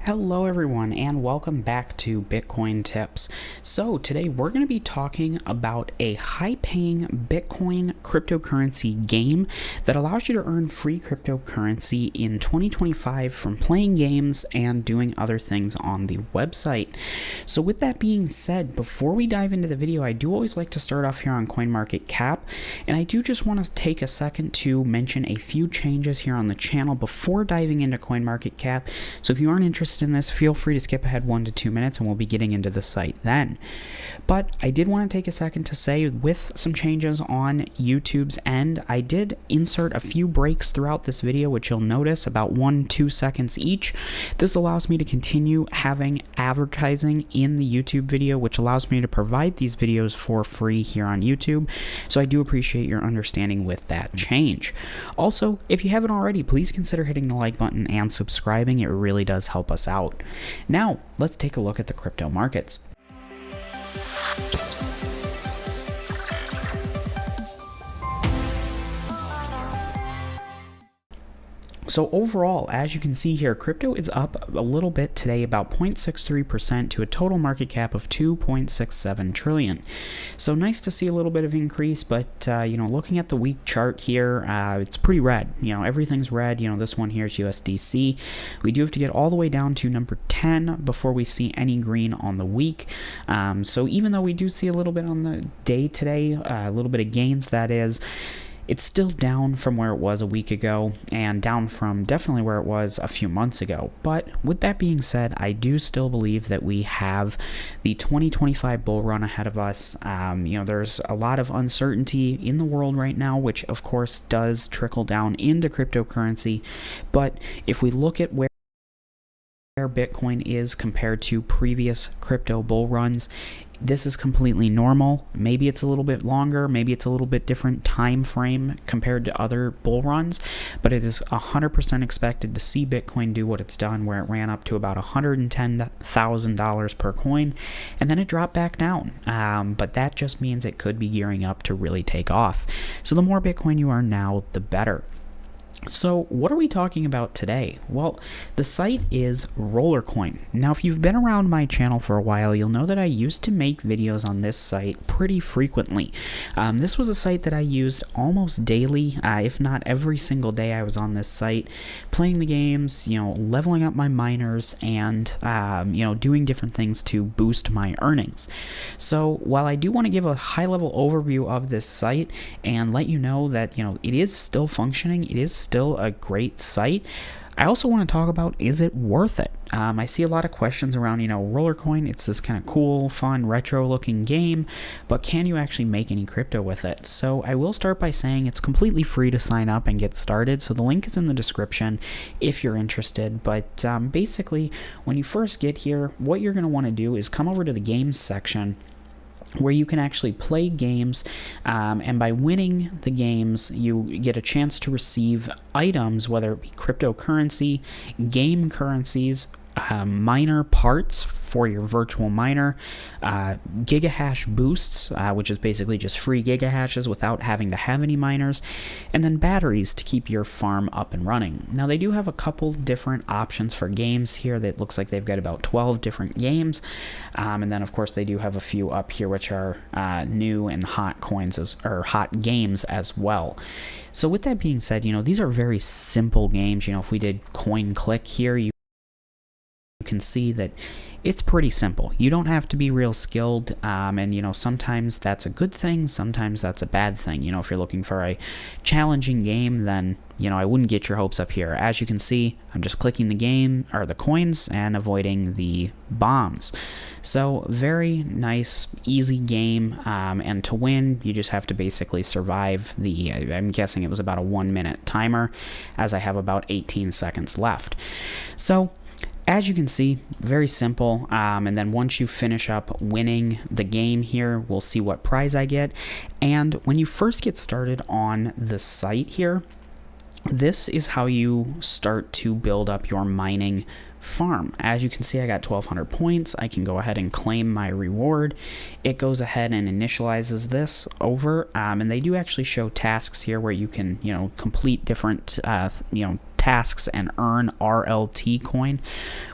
Hello everyone and welcome back to Bitcoin Tips. So today we're going to be talking about a high-paying Bitcoin cryptocurrency game that allows you to earn free cryptocurrency in 2025 from playing games and doing other things on the website. So with that being said, before we dive into the video, I do always like to start off here on CoinMarketCap, and I do just want to take a second to mention a few changes here on the channel before diving into CoinMarketCap. So if you aren't interested in this, feel free to skip ahead 1 to 2 minutes and we'll be getting into the site then. But I did want to take a second to say, with some changes on YouTube's end, I did insert a few breaks throughout this video, which you'll notice about 1-2 seconds each. This allows me to continue having advertising in the YouTube video, which allows me to provide these videos for free here on YouTube. So I do appreciate your understanding with that change. Also, if you haven't already, please consider hitting the like button and subscribing. It really does help us out. Now, let's take a look at the crypto markets. So overall, as you can see here, crypto is up a little bit today, about 0.63% to a total market cap of 2.67 trillion. So nice to see a little bit of increase, but looking at the week chart here, it's pretty red. Everything's red. This one here is USDC. We do have to get all the way down to number 10 before we see any green on the week. So even though we do see a little bit on the day today, a little bit of gains, that is, it's still down from where it was a week ago and down from definitely where it was a few months ago. But with that being said, I do still believe that we have the 2025 bull run ahead of us. There's a lot of uncertainty in the world right now, which of course does trickle down into cryptocurrency. But if we look at where Bitcoin is compared to previous crypto bull runs, this is completely normal. Maybe it's a little bit longer, maybe it's a little bit different time frame compared to other bull runs, but it is 100% expected to see Bitcoin do what it's done, where it ran up to about $110,000 per coin, and then it dropped back down. But that just means it could be gearing up to really take off. So the more Bitcoin you earn now, the better. So what are we talking about today? Well, the site is Rollercoin. Now, if you've been around my channel for a while, you'll know that I used to make videos on this site pretty frequently. This was a site that I used almost daily, if not every single day I was on this site, playing the games, leveling up my miners, and, doing different things to boost my earnings. So while I do want to give a high-level overview of this site and let you know that, it is still functioning, it is still a great site, I also want to talk about, is it worth it? I see a lot of questions around, Rollercoin. It's this kind of cool, fun, retro-looking game, but can you actually make any crypto with it? So I will start by saying it's completely free to sign up and get started, so the link is in the description if you're interested. But basically, when you first get here, what you're going to want to do is come over to the games section, where you can actually play games, and by winning the games, you get a chance to receive items, whether it be cryptocurrency, game currencies, miner parts for your virtual miner, gigahash boosts, which is basically just free gigahashes without having to have any miners, and then batteries to keep your farm up and running. Now, they do have a couple different options for games here. That looks like they've got about 12 different games, and then of course they do have a few up here which are new and hot coins or hot games as well. So with that being said, these are very simple games. If we did coin click here, you can see that it's pretty simple. You don't have to be real skilled, and sometimes that's a good thing, sometimes that's a bad thing. If you're looking for a challenging game, then I wouldn't get your hopes up here. As you can see, I'm just clicking the game or the coins and avoiding the bombs. So very nice, easy game, and to win, you just have to basically survive the, I'm guessing it was about a 1-minute timer, as I have about 18 seconds left. So as you can see, very simple, and then once you finish up winning the game here, we'll see what prize I get. And when you first get started on the site here, this is how you start to build up your mining farm. As you can see, I got 1,200 points. I can go ahead and claim my reward. It goes ahead and initializes this over, and they do actually show tasks here where you can, complete different, tasks and earn RLT coin,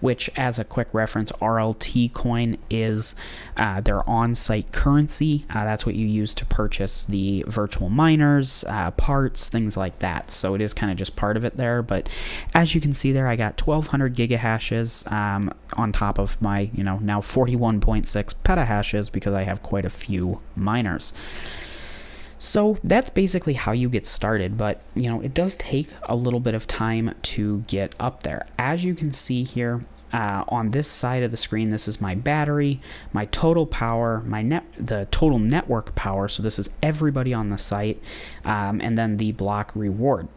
which, as a quick reference, RLT coin is their on-site currency. That's what you use to purchase the virtual miners, parts, things like that. So it is kind of just part of it there. But as you can see there, I got 1200 gigahashes on top of my, now 41.6 petahashes because I have quite a few miners. So that's basically how you get started, but it does take a little bit of time to get up there. As you can see here, on this side of the screen, this is my battery, my total power, the total network power. So this is everybody on the site, and then the block reward.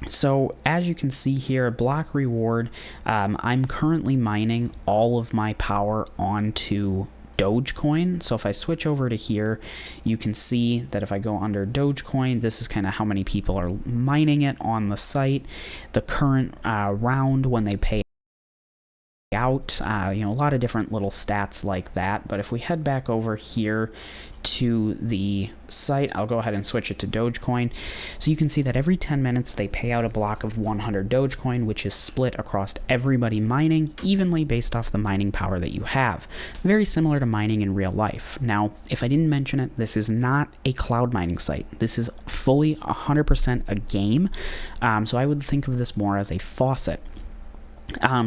So as you can see here, block reward, I'm currently mining all of my power onto Dogecoin. So if I switch over to here, you can see that if I go under Dogecoin, this is kind of how many people are mining it on the site, the current round when they pay out, a lot of different little stats like that. But if we head back over here to the site, I'll go ahead and switch it to Dogecoin. So you can see that every 10 minutes they pay out a block of 100 Dogecoin, which is split across everybody mining evenly based off the mining power that you have. Very similar to mining in real life. Now, if I didn't mention it, this is not a cloud mining site. This is fully 100% a game. So I would think of this more as a faucet.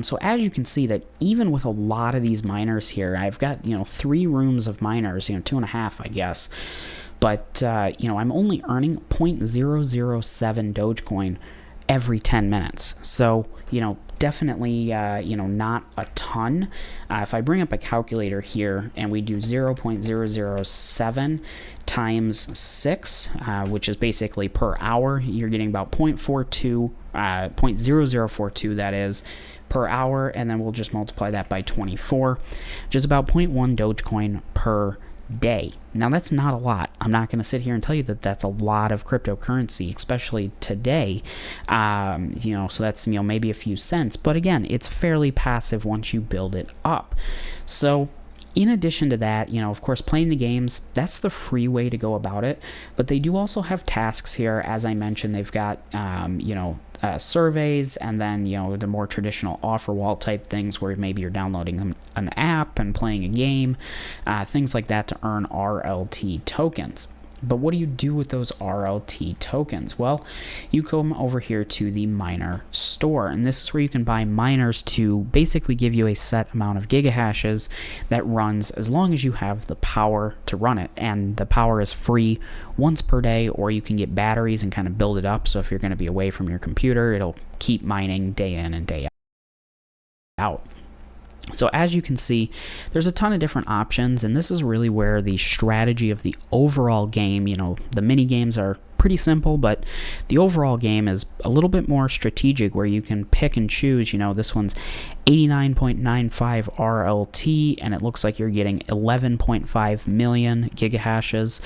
So as you can see that even with a lot of these miners here, I've got, 3 rooms of miners, 2.5, I guess. But, I'm only earning 0.007 Dogecoin every 10 minutes. So, definitely, not a ton. If I bring up a calculator here and we do 0.007 times 6, which is basically per hour, you're getting about 0.0042, that is, per hour, and then we'll just multiply that by 24, which is about 0.1 Dogecoin per day. Now that's not a lot. I'm not going to sit here and tell you that that's a lot of cryptocurrency, especially today. So that's maybe a few cents, but again, it's fairly passive once you build it up. So in addition to that, of course, playing the games, that's the free way to go about it. But they do also have tasks here. As I mentioned, they've got, surveys, and then, the more traditional offer wall type things where maybe you're downloading an app and playing a game, things like that to earn RLT tokens. But what do you do with those RLT tokens? Well, you come over here to the miner store, and this is where you can buy miners to basically give you a set amount of gigahashes that runs as long as you have the power to run it. And the power is free once per day, or you can get batteries and kind of build it up. So if you're going to be away from your computer, it'll keep mining day in and day out. So as you can see, there's a ton of different options, and this is really where the strategy of the overall game, the mini games are pretty simple, but the overall game is a little bit more strategic, where you can pick and choose. This one's 89.95 RLT, and it looks like you're getting 11.5 million gigahashes,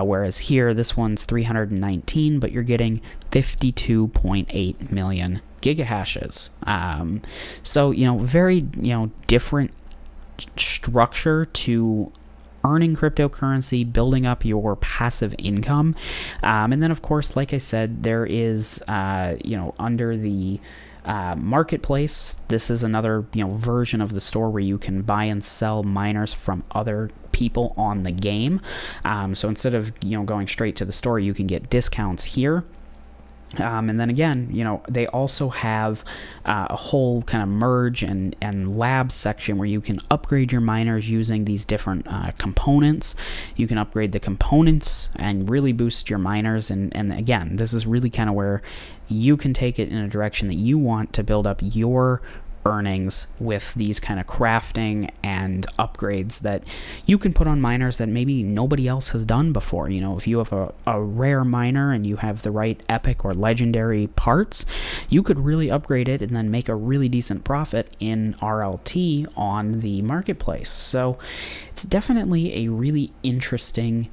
whereas here, this one's 319, but you're getting 52.8 million gigahashes. So very different structure to earning cryptocurrency, building up your passive income, and then of course, like I said, there is under the marketplace, this is another version of the store where you can buy and sell miners from other people on the game. So instead of going straight to the store, you can get discounts here. And then again, they also have a whole kind of merge and lab section where you can upgrade your miners using these different components. You can upgrade the components and really boost your miners. And again, this is really kind of where you can take it in a direction that you want to build up your earnings with these kind of crafting and upgrades that you can put on miners that maybe nobody else has done before. If you have a rare miner and you have the right epic or legendary parts, you could really upgrade it and then make a really decent profit in RLT on the marketplace. So it's definitely a really interesting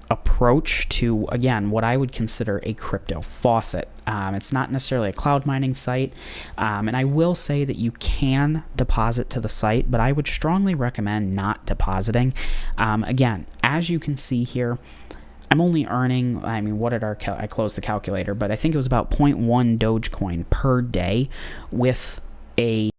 approach to, again, what I would consider a crypto faucet. It's not necessarily a cloud mining site, and I will say that you can deposit to the site, but I would strongly recommend not depositing. Again, as you can see here, I'm only earning, I mean, what did I closed the calculator, but I think it was about 0.1 dogecoin per day with a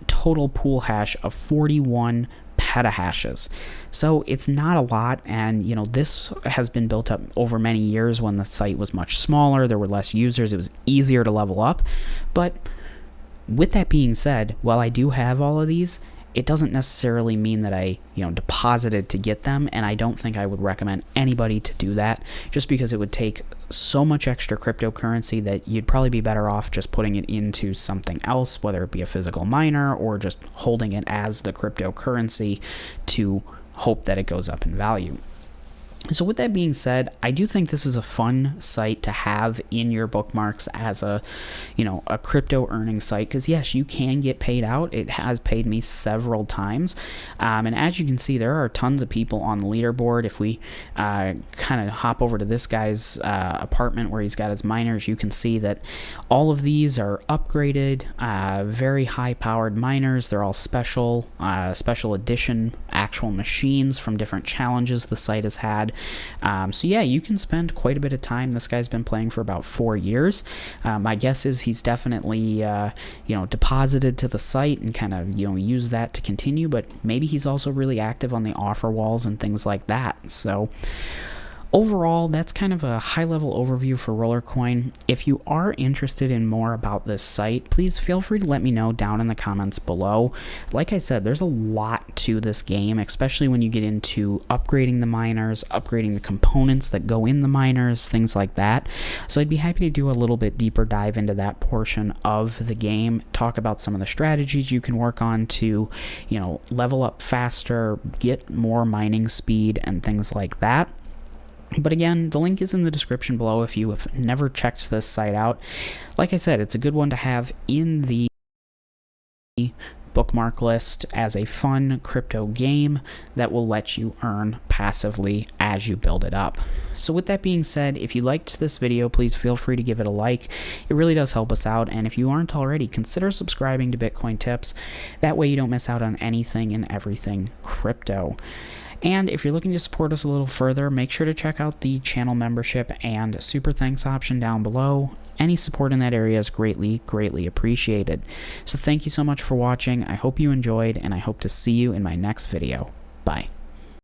total pool hash of 41 petahashes. So it's not a lot, and this has been built up over many years. When the site was much smaller, there were less users, it was easier to level up. But with that being said, while I do have all of these, it doesn't necessarily mean that I deposited to get them, and I don't think I would recommend anybody to do that, just because it would take so much extra cryptocurrency that you'd probably be better off just putting it into something else, whether it be a physical miner or just holding it as the cryptocurrency to hope that it goes up in value. So with that being said, I do think this is a fun site to have in your bookmarks as a crypto earning site, because yes, you can get paid out. It has paid me several times, and as you can see, there are tons of people on the leaderboard. If we kind of hop over to this guy's apartment where he's got his miners, you can see that all of these are upgraded, very high powered miners. They're all special edition actual machines from different challenges the site has had. So yeah, you can spend quite a bit of time. This guy's been playing for about 4 years. My guess is he's definitely deposited to the site and kind of used that to continue, but maybe he's also really active on the offer walls and things like that. So overall, that's kind of a high-level overview for Rollercoin. If you are interested in more about this site, please feel free to let me know down in the comments below. Like I said, there's a lot to this game, especially when you get into upgrading the miners, upgrading the components that go in the miners, things like that. So I'd be happy to do a little bit deeper dive into that portion of the game, talk about some of the strategies you can work on to, level up faster, get more mining speed, and things like that. But again, the link is in the description below if you have never checked this site out. Like I said, it's a good one to have in the bookmark list as a fun crypto game that will let you earn passively as you build it up. So with that being said, if you liked this video, please feel free to give it a like. It really does help us out, and if you aren't already, consider subscribing to Bitcoin Tips. That way you don't miss out on anything and everything crypto. And if you're looking to support us a little further, make sure to check out the channel membership and super thanks option down below. Any support in that area is greatly, greatly appreciated. So thank you so much for watching. I hope you enjoyed, and I hope to see you in my next video. Bye.